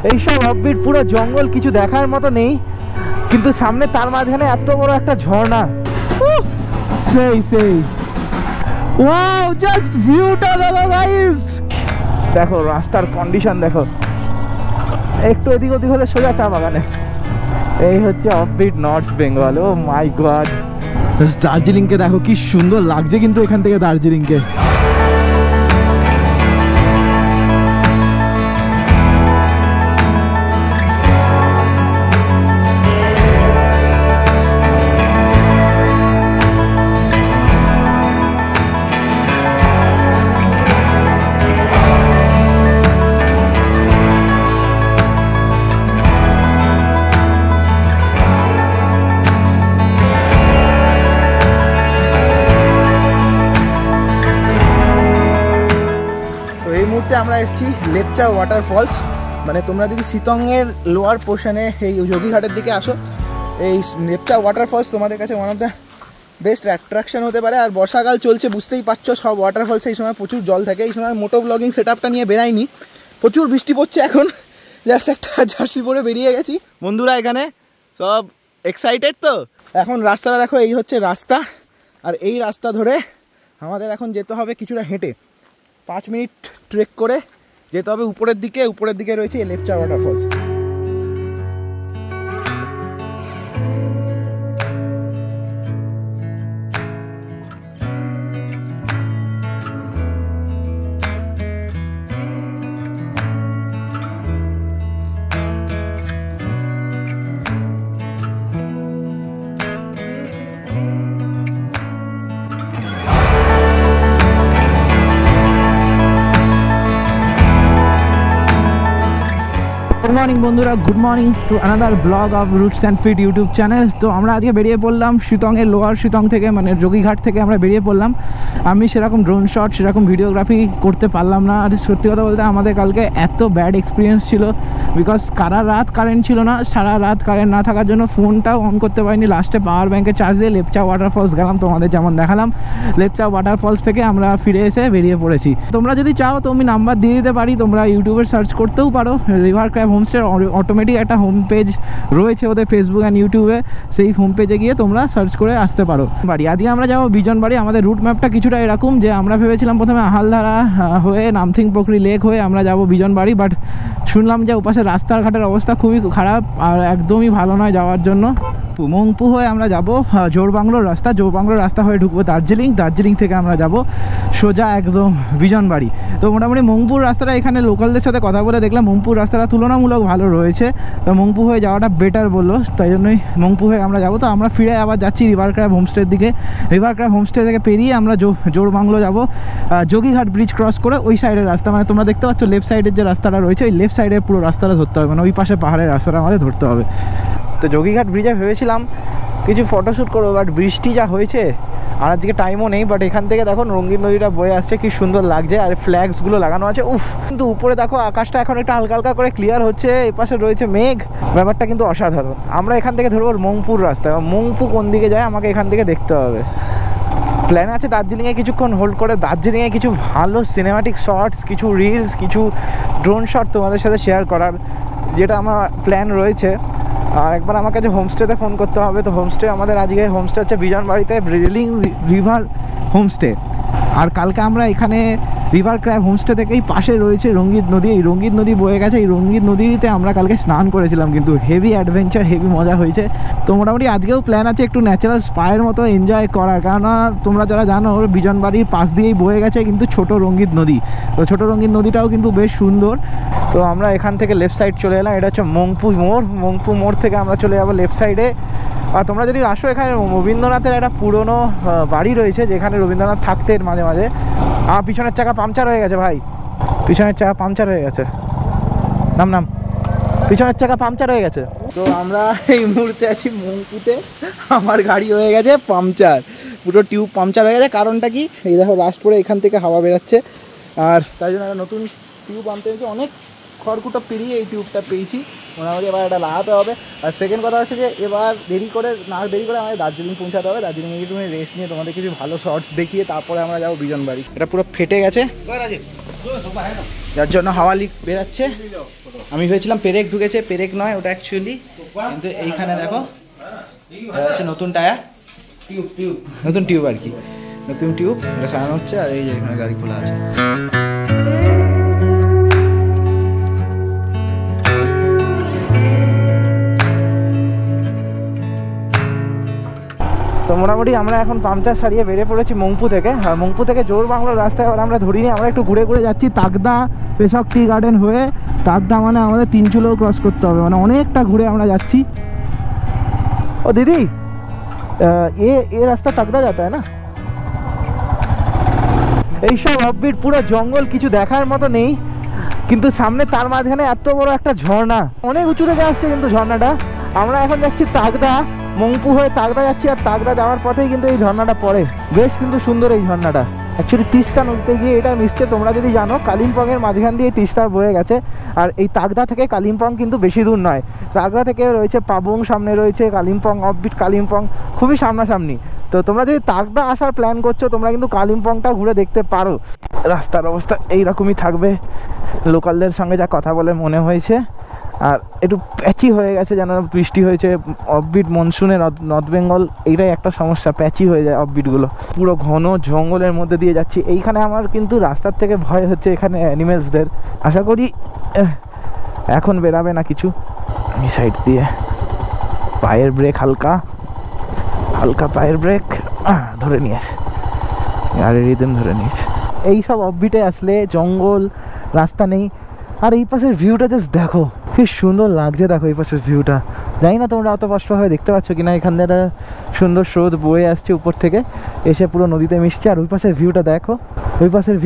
এইসব অফবিট পুরো জঙ্গল, কিছু দেখার মতো নেই, কিন্তু সামনে তার মাঝখানে এত বড় একটা ঝর্ণা। সেই সেই ওয়াও, জাস্ট ভিউটা দেখো গাইস। দেখো রাস্তার কন্ডিশন দেখো, একটু এদিক ওদিক হলে সোজা চা বাগানে। এই হচ্ছে offbeat north Bengal. Oh my god, দার্জিলিংকে দেখো কি সুন্দর লাগছে কিন্তু এখান থেকে দার্জিলিংকে। আমরা এসেছি লেপচা ওয়াটারফলস। মানে তোমরা যদি শিতংয়ের লোয়ার পোর্শনে এই যোগীঘাটের দিকে আসো, এই লেপচা ওয়াটারফলস তোমাদের কাছে one of the best attraction হতে পারে। আর বর্ষাকাল চলছে, বুঝতেই পারছো, সব ওয়াটারফলসে এই সময় প্রচুর জল থাকে। এই সময় মোটো ব্লগিং সেট আপটা নিয়ে বেরাইনি, প্রচুর বৃষ্টি পড়ছে এখন, জাস্ট একটা জার্সি পরে বেরিয়ে গেছি। বন্ধুরা এখানে সব এক্সাইটেড তো। এখন রাস্তাটা দেখো, এই হচ্ছে রাস্তা, আর এই রাস্তা ধরে আমাদের এখন যেতে হবে কিছুটা হেঁটে, 5 মিনিট ট্রেক করে যেতে হবে উপরের দিকে। উপরের দিকে রয়েছে লেপচা ওয়াটারফলস। গুড মর্নিং বন্ধুরা, good morning to another vlog of roots and fit YouTube channel. তো আমরা আজকে বেরিয়ে পড়লাম শিতংয়ের লোয়ার শিতং থেকে, মানে যোগীঘাট থেকে আমরা বেরিয়ে পড়লাম। আমি সেরকম ড্রোন শট, সেরকম ভিডিওগ্রাফি করতে পারলাম না। আর সত্যি কথা বলতে আমাদের কালকে এত ব্যাড এক্সপিরিয়েন্স ছিল, বিকজ সারা রাত কারেন্ট ছিল না। সারা রাত কারেন্ট না থাকার জন্য ফোনটাও অন করতে পারিনি। লাস্টে পাওয়ার ব্যাঙ্কে চার্জ দিয়ে লেপচা ওয়াটারফলস গেলাম, তোমাদের যেমন দেখালাম। লেপচা ওয়াটারফলস থেকে আমরা ফিরে এসে বেরিয়ে পড়েছি। তোমরা যদি চাও তো আমি নাম্বার দিয়ে দিতে পারি, তোমরা ইউটিউবে সার্চ করতেও পারো। রিভার ক্র্যাব হোমস্টের অটোমেটিক একটা হোম পেজ রয়েছে ওদের ফেসবুক অ্যান্ড ইউটিউবে, সেই হোম পেজে গিয়ে তোমরা সার্চ করে আসতে পারো। বাড়ি আজকে আমরা যাবো বিজন বাড়ি। আমাদের রুট ম্যাপটা কিছুটা এরকম যে আমরা ভেবেছিলাম প্রথমে আহালধারা হয়ে নামথিং পোখরি লেক হয়ে আমরা যাব বিজন বাড়ি, বাট শুনলাম যে ওপাশে রাস্তাঘাটের অবস্থা খুবই খারাপ আর একদমই ভালো নয় যাওয়ার জন্য। মংপু হয়ে আমরা যাব জোরবাংলোর রাস্তা, জোরবাংলোর রাস্তা হয়ে ঢুকবো দার্জিলিং। দার্জিলিং থেকে আমরা যাব সোজা একদম বিজন বাড়ি। তো মোটামুটি মংপুর রাস্তাটা, এখানে লোকালদের সাথে কথা বলে দেখলাম মংপুর রাস্তাটা তুলনামূলক ভালো রয়েছে, তো মংপু হয়ে যাওয়াটা বেটার বললো, তাই জন্যই মংপু হয়ে আমরা যাব। তো আমরা ফিরে আবার যাচ্ছি রিভার ক্র্যাব হোমস্টের দিকে। রিভার ক্র্যাব হোমস্টে থেকে পেরিয়ে আমরা জোরবাংলো যাব, যোগীঘাট ব্রিজ ক্রস করে ওই সাইডের রাস্তা, মানে তোমরা দেখতে পাচ্ছ লেফট সাইডের যে রাস্তাটা রয়েছে, ওই লেফট সাইডের পুরো রাস্তাটা ধরতে হবে, মানে ওই পাশে পাহাড়ের রাস্তাটা আমাদের ধরতে হবে। তো যোগীঘাট ব্রিজে ভেবেছিলাম কিছু ফটোশ্যুট করবো, বাট বৃষ্টি যা হয়েছে আর আজকে টাইমও নেই। বাট এখান থেকে দেখো রঙ্গিন নদীটা বয়ে আসছে, কি সুন্দর লাগছে, আর ফ্ল্যাগসগুলো লাগানো আছে, উফ। কিন্তু উপরে দেখো আকাশটা এখন একটু হালকা হালকা করে ক্লিয়ার হচ্ছে, এপাশে রয়েছে মেঘ, ব্যাপারটা কিন্তু অসাধারণ। আমরা এখান থেকে ধরবো মংপুর রাস্তা, মংপু কোন দিকে যায় আমাকে এখান থেকে দেখতে হবে। প্ল্যান আছে দার্জিলিংয়ে কিছুক্ষণ হোল্ড করে, দার্জিলিংয়ে কিছু ভালো সিনেমাটিক শর্টস, কিছু রিলস, কিছু ড্রোন শট তোমাদের সাথে শেয়ার করার, যেটা আমার প্ল্যান রয়েছে। আর একবার আমাকে যে হোমস্টেতে ফোন করতে হবে। তো হোমস্টে আমাদের আজকে হোমস্টে হচ্ছে বিজন বাড়িতে রেলিং রিভার হোমস্টে। আর কালকে আমরা এখানে রিভার ক্র্যাব হোমস্টে থেকেই পাশে রয়েছে রঙ্গিত নদী, এই রঙ্গিত নদী বয়ে গেছে, এই রঙ্গিত নদীতে আমরা কালকে স্নান করেছিলাম, কিন্তু হেভি অ্যাডভেঞ্চার, হেভি মজা হয়েছে। তো মোটামুটি আজকেও প্ল্যান আছে একটু ন্যাচারাল স্পায়ের মতো এনজয় করার, কেননা তোমরা যারা জানো বিজন বাড়ির পাশ দিয়েই বয়ে গেছে কিন্তু ছোট রঙ্গিত নদী। তো ছোট রঙ্গিত নদীটাও কিন্তু বেশ সুন্দর। তো আমরা এখান থেকে লেফট সাইড চলে এলাম, এটা হচ্ছে মংপু মোড়। মংপু মোড় থেকে আমরা চলে যাবো লেফট সাইডে। আর তোমরা যদি আসো, এখানে রবীন্দ্রনাথের একটা পুরনো বাড়ি রয়েছে, যেখানে রবীন্দ্রনাথ থাকতেন মাঝে মাঝে। আমার পিছনের চাকা পাংচার হয়ে গেছে ভাই, পিছনের চাকা পাংচার হয়ে গেছে, নাম পিছনের চাকা পাংচার হয়ে গেছে। তো আমরা এই মুহূর্তে আছি মংপুতে, আমার গাড়ি হয়ে গেছে পাংচার, পুরো টিউব পাংচার হয়ে গেছে। কারণটা কি, এই দেখো রাস্ট পরে এখান থেকে হাওয়া বেরাচ্ছে, আর তাই জন্য একটা নতুন টিউব আনতে হয়েছে। অনেক খড়কুটো পেরিয়ে এই টিউবটা পেয়েছি, মোটামুটি এবার এটা লাগাতে হবে। আর সেকেন্ড কথা হচ্ছে যে এবার দেরি করে আমাদের দার্জিলিং পৌঁছাতে হবে। দার্জিলিংয়ে একটু রেস্ট নিয়ে তোমাদের কিছু ভালো শর্টস দেখিয়ে তারপরে আমরা যাবো বিজন বাড়ি। এটা পুরো ফেটে গেছে। যার জন্য হাওয়া লিক বেরাচ্ছে। আমি ভেবেছিলাম পেরেক ঢুকেছে, পেরেক নয় ওটা অ্যাকচুয়ালি। কিন্তু এইখানে দেখো এটা হচ্ছে নতুন টায়ার, নতুন টিউব আর কি, নতুন টিউব এটা সারানো হচ্ছে। আর এই যে এখানে গাড়ি খোলা আছে। তো মোটামুটি আমরা এখন পাংচার সারিয়ে বেরিয়ে পড়েছি মংপু থেকে। আর মংপু থেকে জোর বাংলার রাস্তায় এবার আমরা ধরিনি, আমরা একটু ঘুরে ঘুরে যাচ্ছি তাকদা পেশক টি গার্ডেন হয়ে। তাকদা মানে আমাদের 3 চুলেও ক্রস করতে হবে, মানে অনেকটা ঘুরে আমরা যাচ্ছি। ও দিদি এ রাস্তা তাকদা যাতা হয় না? এইসব অফবিট পুরো জঙ্গল, কিছু দেখার মতো নেই, কিন্তু সামনে তার মাঝখানে এত বড় একটা ঝর্ণা, অনেক উঁচু থেকে আসছে কিন্তু ঝর্ণাটা। আমরা এখন যাচ্ছি তাকদা, মংপু হয়ে তাকদা যাচ্ছি। আর তাকদা যাওয়ার পথেই কিন্তু এই ঝর্ণাটা পড়ে, বেশ কিন্তু সুন্দর এই ঝর্ণাটা। অ্যাকচুয়ালি তিস্তা নদীতে গিয়ে এটা মিশছে। তোমরা যদি জানো কালিম্পংয়ের মাঝখান দিয়ে তিস্তা বয়ে গেছে। আর এই তাকদা থেকে কালিম্পং কিন্তু বেশি দূর নয়। তাকদা থেকে রয়েছে পাবং, সামনে রয়েছে কালিম্পং, অফবিট কালিম্পং খুবই সামনাসামনি। তো তোমরা যদি তাকদা আসার প্ল্যান করছো তোমরা কিন্তু কালিম্পংটা ঘুরে দেখতে পারো। রাস্তার অবস্থা এইরকমই থাকবে, লোকালদের সঙ্গে যা কথা বলে মনে হয়েছে। আর একটু প্যাচি হয়ে গেছে, যেন বৃষ্টি হয়েছে। অফবিট মনসুনে নর্থ বেঙ্গল এইটাই একটা সমস্যা, প্যাচি হয়ে যায় অফবিটগুলো। পুরো ঘন জঙ্গলের মধ্যে দিয়ে যাচ্ছি। এইখানে আমার কিন্তু রাস্তার থেকে ভয় হচ্ছে এখানে অ্যানিমেলসদের। আশা করি এখন বেরাবে না কিছু। এই সাইড দিয়ে পায়ের ব্রেক হালকা হালকা, পায়ের ব্রেক ধরে নিয়েছে, গাড়ির রিদম ধরে নিয়েছে। এইসব অফবিটে আসলে জঙ্গল, রাস্তা নেই। আর এই পাশের ভিউটা জাস্ট দেখো, কি সুন্দর লাগছে। দেখো এই পাশের ভিউটা, জানি না তোমরা অত কষ্টভাবে দেখতে পাচ্ছ কিনা। এখান থেকে একটা সুন্দর স্রোত বয়ে আসছে উপর থেকে, এসে পুরো নদীতে মিশছে। আর ওই পাশের ভিউটা দেখো, ওই পাশের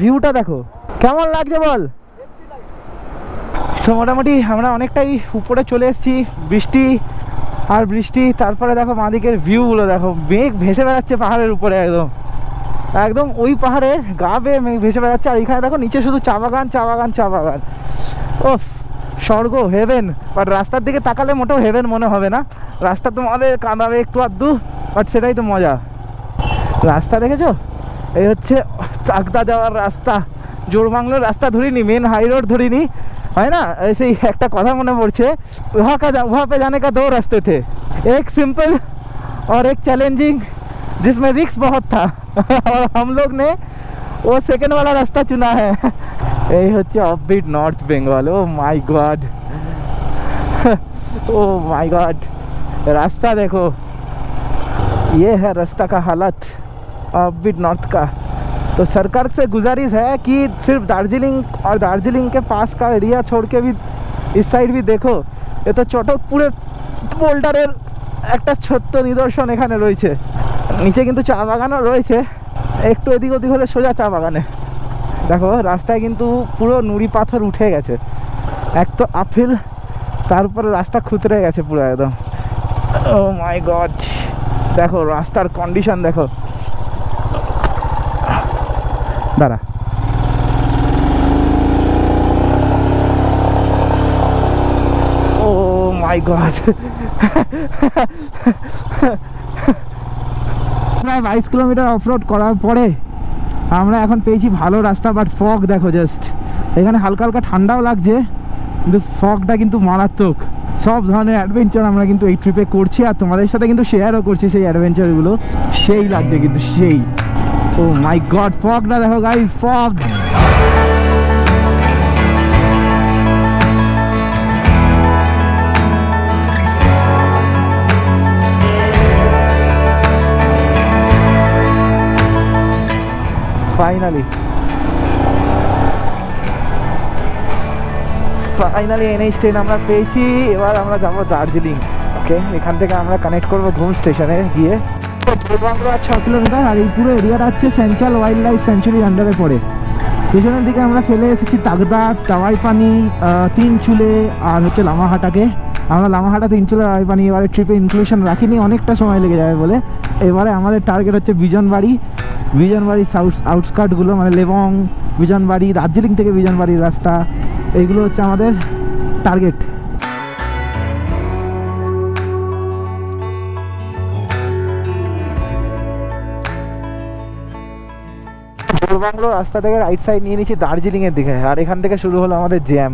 ভিউটা দেখো কেমন লাগছে বল। তো মোটামুটি আমরা অনেকটাই উপরে চলে এসেছি। বৃষ্টি, তারপরে দেখো বাঁদিকের ভিউগুলো দেখো, মেঘ ভেসে বেড়াচ্ছে পাহাড়ের উপরে, একদম একদম ওই পাহাড়ের গা বেয়ে মেঘ ভেসে বেড়াচ্ছে। আর এখানে দেখো নিচে শুধু চা বাগান। ওফ, স্বর্গ, হেভেন। বাট রাস্তার দিকে তাকালে মোটেও হেভেন মনে হবে না। রাস্তা তোমাদের কাঁদাবে একটু আধটু, বাট সেটাই তো মজা। রাস্তা দেখেছো, এই হচ্ছে তাকদা যাওয়ার রাস্তা। জোরবাংলার রাস্তা ধরিনি, মেন হাই রোড ধরিনি, হয় না? সেই একটা কথা মনে পড়ছে, वहाँ पे जाने का 2 रास्ते थे, एक सिंपल और एक चैलेंजिंग, जिसमें रिस्क बहुत था और हम लोग ने वो सेकंड वाला रास्ता चुना है। এই হচ্ছে offbeat north Bengal. Oh my god, oh my god, रास्ता देखो, ये है रास्ता का हालत ऑफबिट नॉर्थ का। तो सरकार से गुजारिश है कि सिर्फ दार्जिलिंग के पास का एरिया छोड़ के भी इस साइड भी देखो। ये तो চটকপুরের বোল্ডারের একটা ছোট্ট নিদর্শন এখানে রয়েছে। নিচে কিন্তু চা বাগানও রয়েছে, একটু এদিক ওদিক হলে সোজা চা বাগানে। দেখো রাস্তায় কিন্তু পুরো নুড়ি পাথর উঠে গেছে, এক তো আপহিল, তার উপরে রাস্তা খুতরে গেছে পুরো একদম। ও মাই গড, দেখো রাস্তার কন্ডিশন দেখো। দাঁড়া, ও মাই গড, প্রায় 22 কিলোমিটার অফরোড করার পরে আমরা এখন পেয়েছি ভালো রাস্তা। বাট ফগ দেখো জাস্ট, এখানে হালকা হালকা ঠান্ডাও লাগছে, কিন্তু ফগটা কিন্তু মারাত্মক। সব ধরনের অ্যাডভেঞ্চার আমরা কিন্তু এই ট্রিপে করছি, আর তোমাদের সাথে কিন্তু শেয়ারও করছি সেই অ্যাডভেঞ্চারগুলো। সেই লাগছে কিন্তু সেই। ও মাই গড, ফগটা দেখো গাইস, ফগ। ফাইনালি NH 10 আমরা পেয়েছি। এবার আমরা যাবো দার্জিলিং। ওকে, এখান থেকে আমরা কানেক্ট করবো ঘুম স্টেশনে গিয়ে। 6 কিলোমিটার, আর এই পুরো এরিয়াটা হচ্ছে সেন্ট্রাল ওয়াইল্ড লাইফ স্যাংচুরির আন্ডারে পড়ে। পিছনের দিকে আমরা ফেলে এসেছি তাগদা, টাওয়াই পানি, 3 চুলে আর হচ্ছে লামাহাটাকে। আমরা লামাহাটা, 3 চুলে, টাওয়াই পানি এবারে ট্রিপে ইনক্লুশন রাখিনি, অনেকটা সময় লেগে যাবে বলে। এবারে আমাদের টার্গেট হচ্ছে বিজনবাড়ি আউটস্কার্টগুলো, মানে লেবং, বিজনবাড়ি, দার্জিলিং থেকে বিজনবাড়ির রাস্তা, এইগুলো হচ্ছে আমাদের টার্গেট। জোরবাংলো রাস্তা থেকে রাইট সাইড নিয়ে নিচ্ছি দার্জিলিংয়ের দিকে, আর এখান থেকে শুরু হলো আমাদের জ্যাম।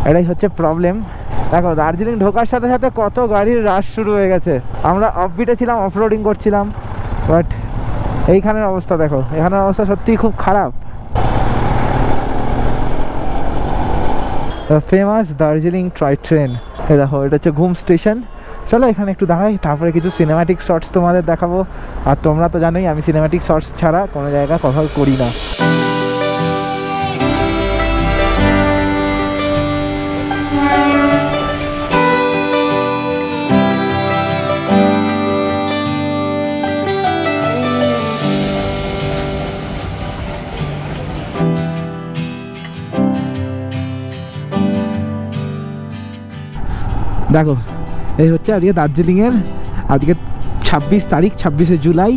এটাই হচ্ছে প্রবলেম। দেখো দার্জিলিং ঢোকার সাথে সাথে কত গাড়ির রাশ শুরু হয়ে গেছে। আমরা অফবিটে ছিলাম, অফরোডিং করছিলাম, বাট এইখানের অবস্থা দেখো, এখানের অবস্থা সত্যিই খুব খারাপ। ফেমাস দার্জিলিং টয় ট্রেন, এই দেখো এটা হচ্ছে ঘুম স্টেশন। চলো এখানে একটু দাঁড়াই, তারপরে কিছু সিনেম্যাটিক শর্টস তোমাদের দেখাবো। আর তোমরা তো জানোই আমি সিনেম্যাটিক শর্টস ছাড়া কোনো জায়গা কভার করি না। দেখো এই হচ্ছে আজকে দার্জিলিংয়ের, আজকে 26 তারিখ, 26শে জুলাই।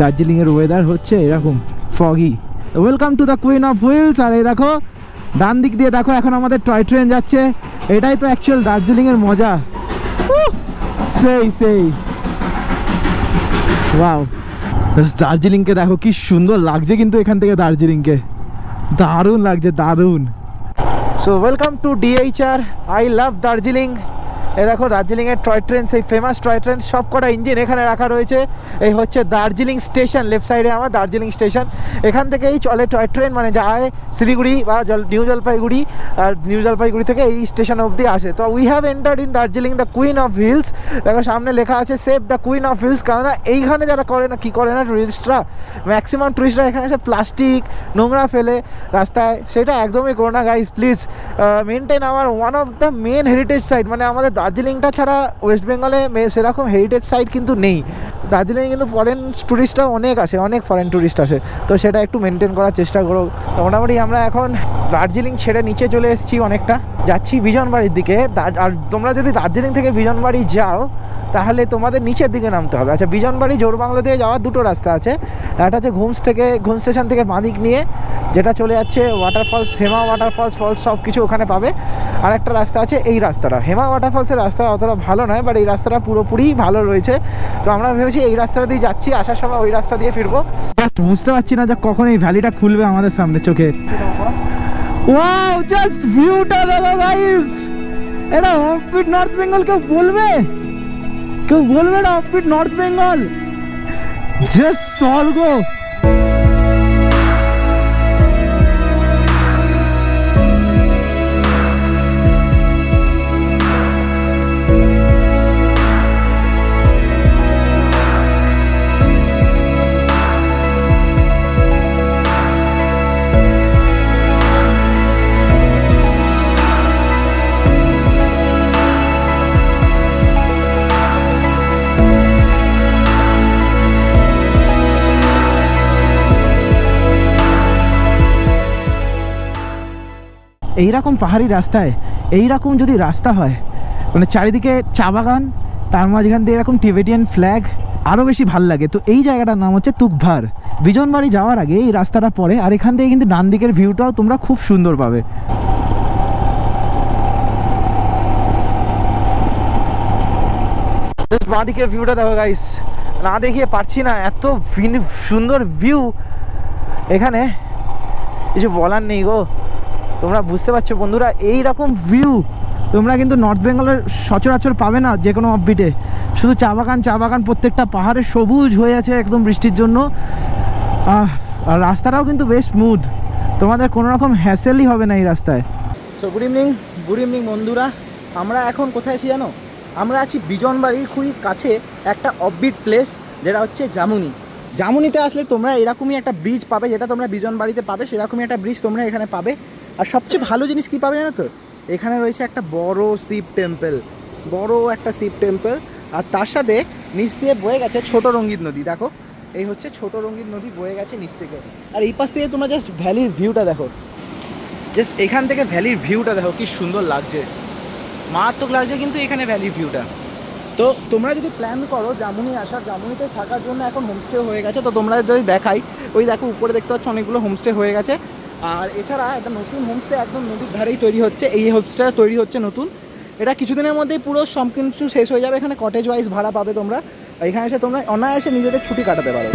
দার্জিলিংয়ের ওয়েদার হচ্ছে এরকম foggy. Welcome to the queen of hills. আর এই দেখো ডান দিক দিয়ে দেখো এখন আমাদের টয় ট্রেন যাচ্ছে। এটাই তো অ্যাকচুয়াল দার্জিলিংয়ের মজা। সেই ওয়াও, দার্জিলিংকে দেখো কি সুন্দর লাগছে, কিন্তু এখান থেকে দার্জিলিংকে দারুণ লাগছে, দারুণ। So welcome to DHR, I love Darjeeling. এই দেখো দার্জিলিংয়ের টয় ট্রেন, সেই ফেমাস টয় ট্রেন, সব কটা ইঞ্জিন এখানে রাখা রয়েছে। এই হচ্ছে দার্জিলিং স্টেশন, লেফট সাইডে আমার দার্জিলিং স্টেশন। এখান থেকেই চলে টয় ট্রেন, মানে যায় শিলিগুড়ি বা নিউ জলপাইগুড়ি, আর নিউ জলপাইগুড়ি থেকে এই স্টেশন অবধি আসে। তো we have entered in Darjeeling the queen of hills. দেখো সামনে লেখা আছে save the queen of hills. কেননা এইখানে যারা করে না, কি করে না টুরিস্টরা, ম্যাক্সিমাম টুরিস্টরা এখানে এসে প্লাস্টিক নোংরা ফেলে রাস্তায়। সেটা একদমই করো না guys, please maintain our one of the main heritage site. মানে আমাদের দার্জিলিংটা ছাড়া ওয়েস্ট বেঙ্গলে সেরকম হেরিটেজ সাইট কিন্তু নেই। দার্জিলিংয়ে কিন্তু ফরেন ট্যুরিস্টরাও অনেক আসে, অনেক ফরেন ট্যুরিস্ট আসে, তো সেটা একটু মেনটেন করার চেষ্টা করো। মোটামুটি আমরা এখন দার্জিলিং ছেড়ে নিচে চলে এসেছি, অনেকটা যাচ্ছি বিজনবাড়ির দিকে। আর তোমরা যদি দার্জিলিং থেকে বিজনবাড়ি যাও তাহলে তোমাদের নিচের দিকে নামতে হবে। আচ্ছা, বিজনবাড়ি জোরবাংলো দিয়ে যাওয়ার দুটো রাস্তা আছে। একটা হচ্ছে ঘুম স্টেশন থেকে বাঁদিক নিয়ে, যেটা চলে যাচ্ছে ওয়াটারফলস, হেমা ওয়াটারফলস সব কিছু ওখানে পাবে। আর একটা রাস্তা আছে এই রাস্তাটা, হেমা ওয়াটারফলসের রাস্তা অতটা ভালো নয়, বাট এই রাস্তাটা পুরোপুরি ভালো রয়েছে। তো আমরা ভেবেছি এই রাস্তাটা দিয়ে যাচ্ছি, আসার সময় ওই রাস্তা দিয়ে ফিরবো। জাস্ট বুঝতে পারছি না যে কখন এই ভ্যালিটা খুলবে আমাদের সামনে চোখে। ওয়াও, জাস্ট ভিউটা দেখো গাইস, এটা অফবিট নর্থ বেঙ্গল। কেউ বলবে না অফবিট নর্থ বেঙ্গল? জাস্ট স্বর্গ। এইরকম পাহাড়ি রাস্তায় এইরকম যদি রাস্তা হয়, মানে চারিদিকে চা বাগান, তার মাঝখান দিয়ে এরকম টিবেটিয়ান ফ্ল্যাগ, আরও বেশি ভাল লাগে। তো এই জায়গাটার নাম হচ্ছে তুকভার। বিজনবাড়ি যাওয়ার আগে এই রাস্তাটা পড়ে, আর এখান থেকে কিন্তু ডান দিকের ভিউটাও তোমরা খুব সুন্দর পাবে। বাঁ দিকের ভিউটা দেখো গাইস, না দেখিয়ে পারছি না, এত সুন্দর ভিউ এখানে, কিছু বলার নেই গো। তোমরা বুঝতে পারছো বন্ধুরা, এই রকম ভিউ তোমরা কিন্তু নর্থ বেঙ্গলের সচরাচর পাবে না যে কোনো অফবিটে। শুধু চা বাগান, প্রত্যেকটা পাহাড়ে সবুজ হয়ে আছে একদম বৃষ্টির জন্য। আর রাস্তাটাও কিন্তু বেশ স্মুথ, তোমাদের কোনো রকম হ্যাসেলই হবে না এই রাস্তায়। সো গুড ইভিনিং বন্ধুরা। আমরা এখন কোথায় আছি জানো? আমরা আছি বিজনবাড়ির খুবই কাছে একটা অফবিট প্লেস, যেটা হচ্ছে জামুনিতে আসলে তোমরা এরকমই একটা ব্রিজ পাবে, যেটা তোমরা বিজনবাড়িতে পাবে, সেরকমই একটা ব্রিজ তোমরা এখানে পাবে। আর সবচেয়ে ভালো জিনিস কী পাবে জানো তো? এখানে রয়েছে একটা বড় একটা শিব টেম্পল, আর তার সাথে নিচ দিয়ে বয়ে গেছে ছোট রঙ্গিত নদী। দেখো এই হচ্ছে ছোট রঙ্গিত নদী বয়ে গেছে নিচ থেকে। আর এই পাশ থেকে তোমরা জাস্ট ভ্যালির ভিউটা দেখো, জাস্ট এখান থেকে ভ্যালির ভিউটা দেখো কি সুন্দর লাগছে, মারাত্মক লাগছে কিন্তু এখানে ভ্যালির ভিউটা। তো তোমরা যদি প্ল্যান করো জামুনি আসার, জামুনিতে থাকার জন্য এখন হোমস্টে হয়ে গেছে। তো তোমরা যদি দেখাই, ওই দেখো উপরে দেখতে পাচ্ছ অনেকগুলো হোমস্টে হয়ে গেছে। আর এছাড়া একটা নতুন হোমস্টে একদম নদীর ধারেই তৈরি হচ্ছে, এই হোমস্টেটা তৈরি হচ্ছে নতুন। এটা কিছুদিনের মধ্যেই পুরো সব কিছু শেষ হয়ে যাবে। এখানে কটেজ ওয়াইজ ভাড়া পাবে তোমরা, এখানে এসে তোমরা অনায়াসে নিজেদের ছুটি কাটাতে পারো।